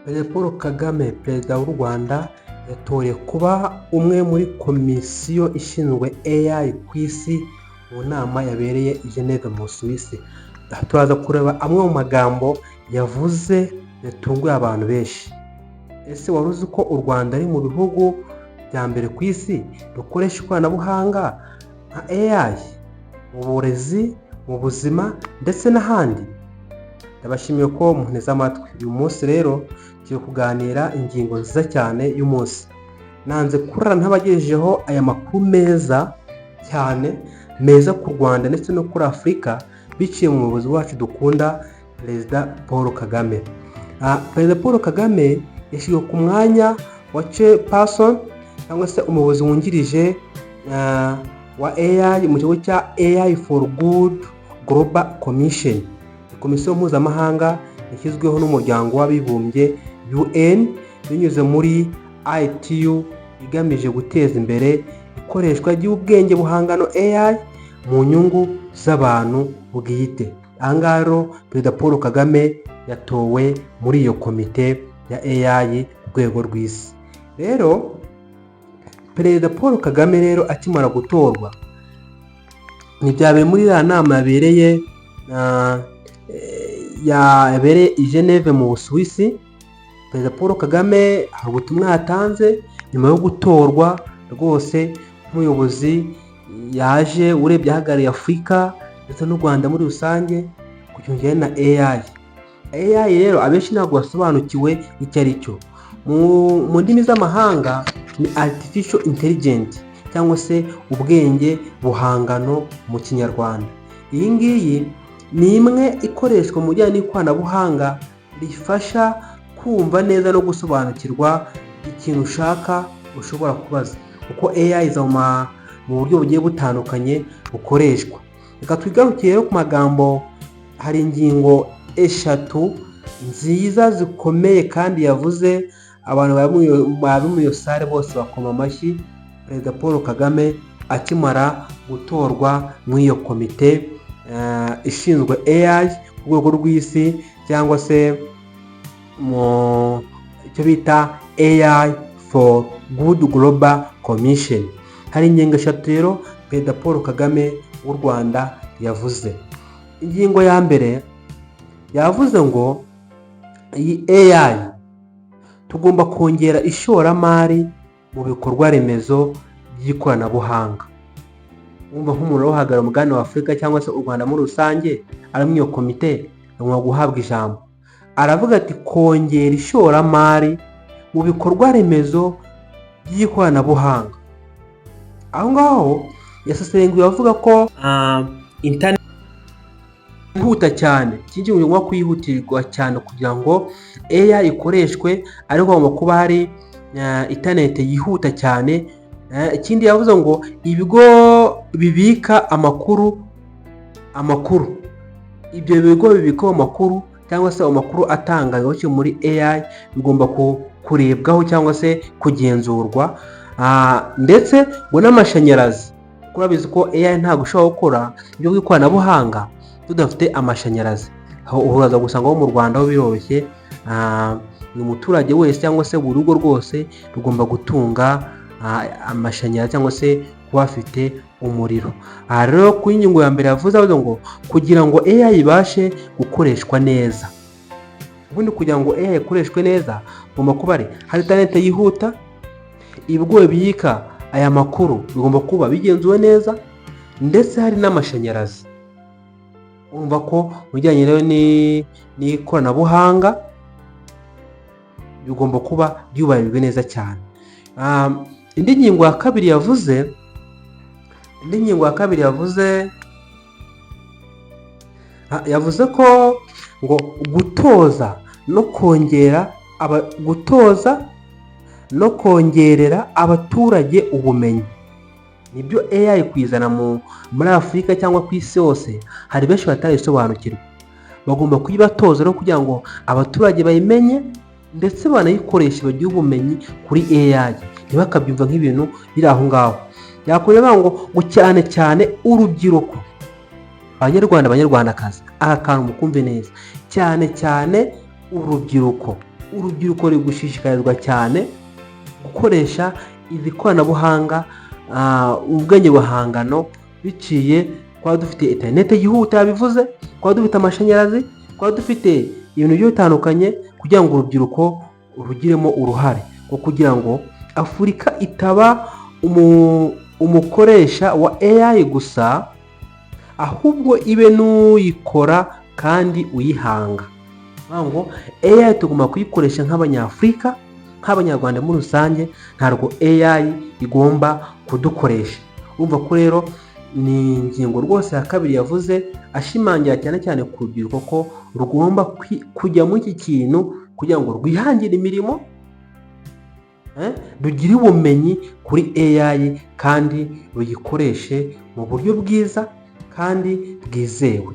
Perezida Paul Kagame, perezida w'u Rwanda, yatorewe kuba umwe muri komisiyo ishinzwe AI ku isi mu nama yabereye i Geneve mu Busuwisi. Turaza kureba amwe mu magambo yavuze yatunguye abantu benshi. Ese wari uzi ko u Rwanda ari mu bihugu bya mbere ku isi rukoresha ikoranabuhanga nka AI mu burezi, mu buzima ndetse n'ahandi? Ndabashimiye ko munteze amatwi. Uyu munsi rero tugiye kuganira ingingo nziza cyane y'umunsi. Nanze kurara ntabagejejeho aya makuru meza cyane, meza ku Rwanda ndetse no kuri Afurika, biciye mu muyobozi wacu dukunda, Perezida Paul Kagame. Perezida Paul Kagame yashyizwe ku mwanya wa chairperson cyangwa se umuyobozi wungirije wa AI mu kigo cya AI for Good Global Commission, komisiyo mpuzamahanga yashyizweho n'umuryango w'abibumbye UN binyuze muri ITU, igamije guteza imbere ikoreshwa ry'ubwenge buhangano AI mu nyungu z'abantu bwite. Ahangaha rero Perezida Paul Kagame yatowe muri iyo komite ya AI ku rwego rw'isi. Rero Perezida Paul Kagame rero akimara gutorwa, ntibyabereye muri ya nama yabereye i Geneve mu Busuwisi. Perezida Paul Kagame hari ubutumwa yatanze nyuma yo gutorwa rwose nk'umuyobozi, yaje urebye ahagarariye Afurika ndetse n'u Rwanda muri rusange ku kintu kijyanye na AI. AI rero abenshi ntabwo basobanukiwe icyo ari cyo. Mu ndimi z'amahanga ni artificial intelligence cyangwa se ubwenge buhangano mu Kinyarwanda. Iyi ngiyi ni imwe ikoreshwa mu bijyanye n'ikoranabuhanga rifasha kumva neza no gusobanukirwa ikintu ushaka ushobora kubaza, kuko AI iza mu buryo bugiye butandukanye bukoreshwa. Reka twigarukire ku magambo. Hari ingingo eshatu nziza zikomeye kandi yavuze, abantu bari muri iyo sare bose bakoma amashyi Perezida Paul Kagame akimara gutorwa muri iyo komite ishinzwe AI ku rwego rw'isi, cyangwa se mu icyo bita AI for Good Global Commission. Hari ingingo eshatu rero Perezida Paul Kagame w'u Rwanda yavuze. Ingingo ya mbere yavuze ngo iyi AI tugomba kongera ishoramari mu bikorwa remezo by'ikoranabuhanga. Wumva nk'umuntu uhagarariye umugabane wa Afurika cyangwa se u Rwanda muri rusange ari muri iyo komite, agomba guhabwa ijambo. Aravuga ati kongera ishoramari mu bikorwa remezo by'ikoranabuhanga. Aho ngaho yasesenguye avuga ko internet yihuta cyane, ikindi ngomba kwihutirwa cyane kugira ngo AI ikoreshwe, ariko hagomba kuba hari internet yihuta cyane. Ikindi yavuze ngo ibigo bibika amakuru, ibyo bigo bibika amakuru cyangwa se amakuru atangazwa muri AI bigomba kurebwaho cyangwa se kugenzurwa. Ndetse ngo n'amashanyarazi, kurabizi ko AI ntabwo ushobora gukora ibyo by'ikoranabuhanga tudafite amashanyarazi. Aho uraza gusanga ho mu Rwanda ho biroroshye, ni umuturage wese cyangwa se buri rugo rwose rugomba gutunga amashanyarazi cyangwa se kuba afite umuriro. Aha rero ku ingingo ya mbere yavuze ngo kugira ngo AI ibashe gukoreshwa neza, ubundi kugira ngo AI ikoreshwe neza ugomba kuba hari internet yihuta, ibigo bibika aya makuru bigomba kuba bigenzuwe neza, ndetse hari n'amashanyarazi. Urumva ko mu bijyanye rero n'ikoranabuhanga bigomba kuba byubahirijwe neza cyane. Indi ngingo ya kabiri yavuze yavuze ko ngo gutoza no kongerera abaturage ubumenyi nibyo AI kwizana muri Afurika cyangwa ku isi yose. Hari benshi batarisobanukirwa, bagomba kuyibatoza rero kugira ngo abaturage bayimenye ndetse banayikoreshe, bagire ubumenyi kuri AI, ntibakabyumva nk'ibintu biri aho ngaho. Yakorera ngo cyane cyane urubyiruko, Banyarwandakazi, aha kantu mukumve neza, cyane cyane urubyiruko urubyiruko ruri gushishikarizwa cyane gukoresha iri koranabuhanga, ubwenge buhangano, biciye kwa dufite interineti yihuta yabivuze, kwa dufite amashanyarazi, kwa dufite ibintu bigiye bitandukanye, kugira ngo urubyiruko rugiremo uruhare rwo kugira ngo Afurika itaba umukoresha wa AI gusa, ahubwo ibe n'uyikora kandi uyihanga. Ngo AI tugomba kuyikoresha nk'abanyafurika, nk'abanyarwanda muri rusange, ntabwo AI igomba kudukoresha. Urumva ko rero ni ingingo rwose ya kabiri yavuze, ashimangira cyane cyane ku rubyiruko ko rugomba kujya muri iki kintu kugira ngo rwihangire imirimo, rugire ubumenyi kuri AI kandi ruyikoreshe mu buryo bwiza kandi bwizewe.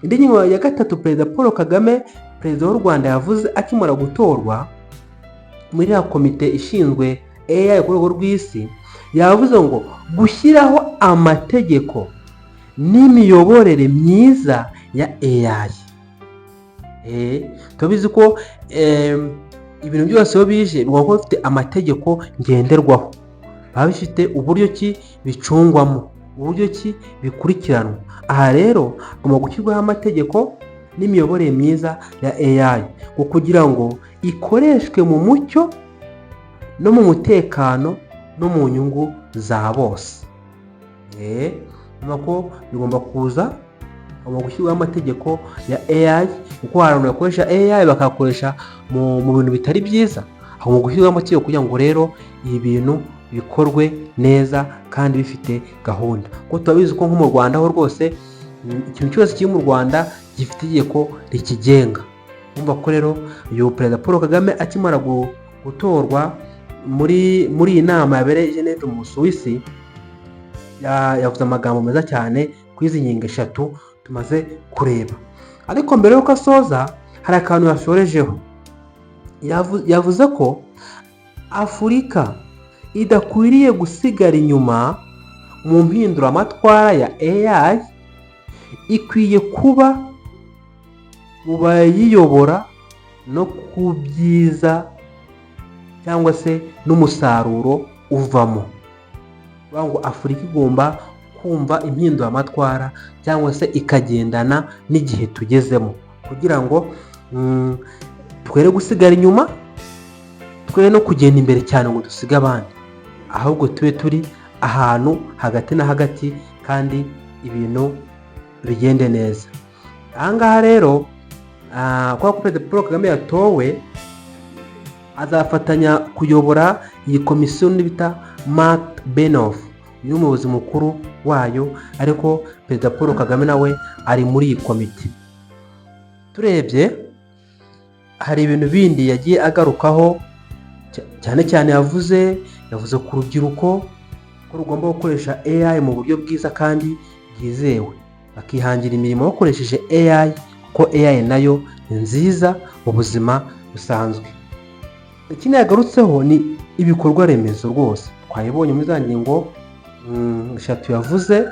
Indi ngingo ya gatatu Perezida Paul Kagame, Perezida w'u Rwanda, yavuze akimara gutorwa muri ya komite ishinzwe AI ku rwego rw'isi, yavuze ngo gushyiraho amategeko n'imiyoborere myiza ya AI. Tubizi ko ibintu byose iyo bije bigomba kuba bifite amategeko ngenderwaho, baba bifite uburyo ki bicungwamo, uburyo ki bikurikiranwa. Aha rero hagomba gushyirwaho amategeko n'imiyoborere myiza ya AI kugira ngo ikoreshwe mu mucyo no mu mutekano no mu nyungu za bose. Nuko bigomba kuza, hagomba gushyirwaho amategeko ya AI, kuko hari abantu bakoresha AI bakakoresha mu bintu bitari byiza. Hagomba gushyirwaho amategeko kugira ngo rero ibi bintu bikorwe neza kandi bifite gahunda. Kuko turabizi ko nko mu Rwanda ho rwose ikintu cyose kiri mu Rwanda gifite itegeko rikigenga. Urumva ko rero uyu Perezida Paul Kagame akimara gutorwa muri iyi nama yabereye i Geneve mu Busuwisi, yavuze amagambo meza cyane kuri izi ngingo eshatu tumaze kureba. Ariko mbere y'uko asoza hari akantu yashorejeho. Yavuze ko Afurika idakwiriye gusigara inyuma mu mpinduramatwara ya AI, ikwiye kuba mu bayiyobora no ku byiza cyangwa se n'umusaruro uvamo. Ngo Afurika igomba kumva impinduramatwara cyangwa se ikagendana n'igihe tugezemo, kugira ngo twere gusigara inyuma, twere no kugenda imbere cyane ngo dusige abandi, ahubwo tube turi ahantu hagati na hagati kandi ibintu bigende neza. Ahangaha rero kwa Perezida Paul Kagame yatowe, azafatanya kuyobora iyi komisiyo bita Mark Benoff, ni umuyobozi mukuru wayo, ariko Perezida Paul Kagame nawe ari muri iyi komite. Turebye hari ibintu bindi yagiye agarukaho, cyane cyane yavuze ku rubyiruko ko rugomba gukoresha AI mu buryo bwiza kandi bwizewe, bakihangira imirimo bakoresheje AI, kuko AI nayo ni nziza mu buzima busanzwe. Ikindi yagarutseho ni ibikorwa remezo rwose, twayibonye muri za ngingo eshatu yavuze.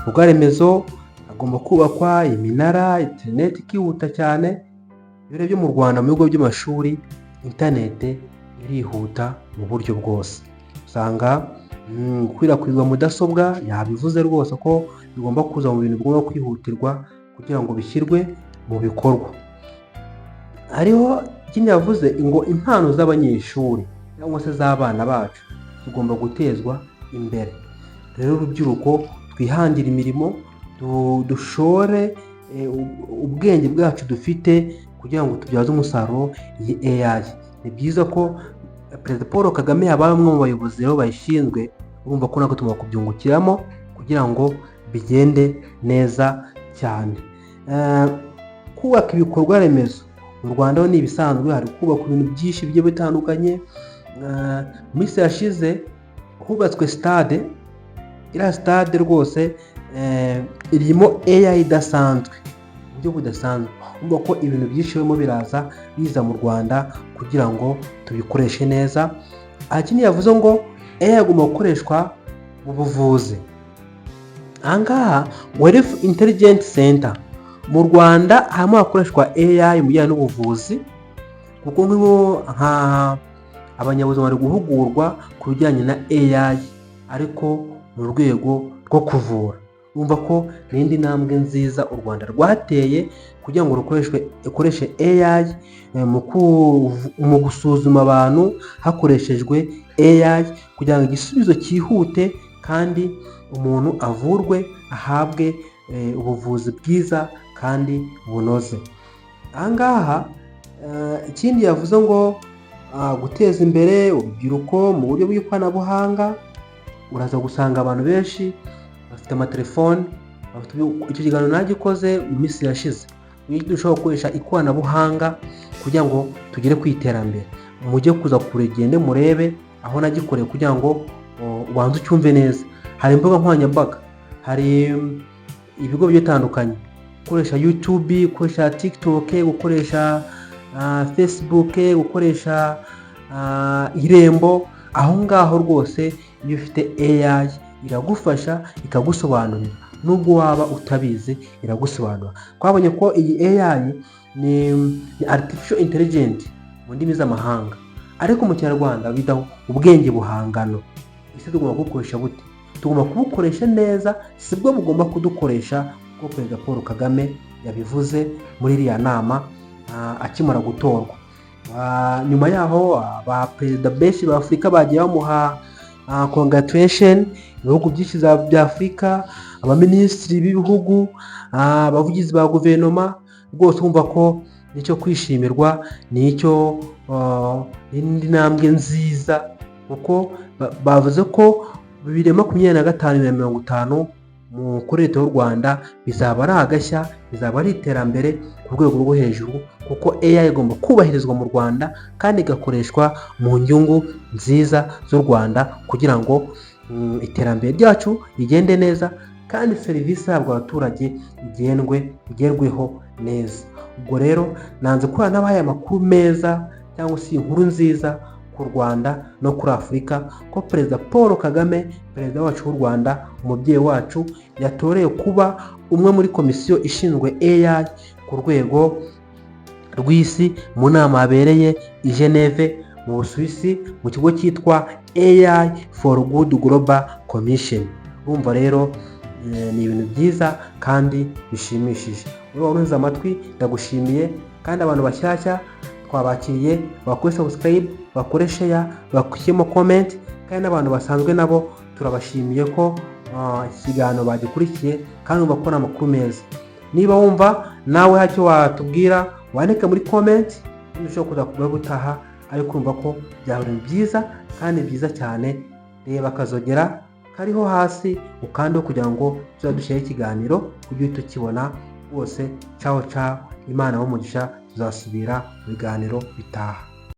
Ibikorwa remezo agomba kubakwa iminara, interineti ikihuta cyane. Iyo urebye mu Rwanda mu bigo by'amashuri interineti irihuta mu buryo bwose. Usanga gukwirakwizwa mudasobwa, yabivuze rwose ko bigomba kuza mu bintu bigomba kwihutirwa kugira ngo bishyirwe mu bikorwa. Hariho ikindi yavuze ngo impano z'abanyeshuri cyangwa se z'abana bacu tugomba gutezwa imbere. Rero urubyiruko twihangira imirimo, dushore ubwenge bwacu dufite kugira ngo tubyaze umusaruro iyi AI. Ni byiza ko Perezida Paul Kagame yabaye umwe mu bayobozi rero bayishinzwe, urumva ko nako tugomba kubyungukiramo kugira ngo bigende neza cyane. Kubaka ibikorwa remezo mu Rwanda ni ibisanzwe, hari kubaka ibintu byinshi bigiye bitandukanye. Mu minsi yashize hubatswe stade, iriya stade rwose irimo AI idasanzwe, uburyo budasanzwe. Urumva ko ibintu byinshi birimo biraza biza mu Rwanda kugira ngo tubikoreshe neza. Ikindi yavuze ngo AI agomba gukoreshwa mu buvuzi. Ahangaha Health Intelligence Center mu Rwanda harimo hakoreshwa AI mu bijyanye n'ubuvuzi, kuko abanyabuzima bari guhugurwa ku bijyanye na AI ariko mu rwego rwo kuvura. Urumva ko ni indi ntambwe nziza u Rwanda rwateye kugira ngo rukoreshe AI mu gusuzuma abantu hakoreshejwe AI kugira ngo igisubizo cyihute kandi umuntu avurwe ahabwe ubuvuzi bwiza kandi bunoze. Ahangaha ikindi yavuze ngo guteza imbere urubyiruko mu buryo bw'ikoranabuhanga, uraza gusanga abantu benshi bafite amatelefone. Icyo kiganiro nagikoze mu minsi yashize, dushobora gukoresha ikoranabuhanga kugira ngo tugere ku iterambere. Mujye kuza kuregende murebe aho nagikoreye kugira ngo ubanze ucyumve neza. Hari imbuga nkoranyambaga, hari ibigo bitandukanye, gukoresha YouTube, gukoresha TikTok, gukoresha Facebook, gukoresha Irembo. Aho ngaho rwose iyo ufite AI iragufasha ikagusobanurira, nubwo waba utabizi iragusobanura. Twabonye ko iyi AI ni artificial intelligence mu ndimi z'amahanga, ariko mu Kinyarwanda bita ubwenge buhangano. Ese tugomba kubukoresha bute? Tugomba kubukoresha neza, sibwo bugomba kudukoresha kuko Perezida Paul Kagame yabivuze muri iriya nama akimara gutorwa. Nyuma yaho abaperezida benshi ba Afurika bagiye bamuha congratulation, ibihugu byinshi bya Afurika, abaminisitiri b'ibihugu, abavugizi ba guverinoma. Rwose urumva ko nicyo kwishimirwa, nicyo indi ntambwe nziza, kuko bavuze ko 2025 kuri leta y'u Rwanda bizaba ari agashya, bizaba ari iterambere ku rwego rwo hejuru, kuko AI igomba kubahirizwa mu Rwanda kandi igakoreshwa mu nyungu nziza z'u Rwanda kugira ngo iterambere ryacu rigende neza kandi serivisi ihabwa abaturage igerweho neza. Ubwo rero nanze kuba nabaye amakuru meza cyangwa se inkuru nziza ku Rwanda no kuri Afurika, ko Perezida Paul Kagame, perezida wacu w'u Rwanda, umubyeyi wacu, yatoreye kuba umwe muri komisiyo ishinzwe AI ku rwego rw'isi mu nama yabereye i Geneve mu Busuwisi mu kigo cyitwa AI for Good Global Commission. Urumva rero ni ibintu byiza kandi bishimishije. Urumva amatwi, ndagushimiye. Kandi abantu bashyashya twabakiriye, bakore subscribe, bakore share, bakushyemo comment, kandi n'abantu basanzwe nabo turabashimiye ko ikiganiro bagikurikiye kandi bakora amakuru meza. Niba wumva nawe hacyo watubwira, wandike muri comment, ushobora kuza gutaha, ariko urumva ko byahora byiza kandi byiza cyane. Reba akazogera kariho hasi ukandeho kugira ngo tuzadushyire ikiganiro ujye tukibona. Bose ciao ciao, Imana y'umugisha, tuzasubira mu biganiro bitaha.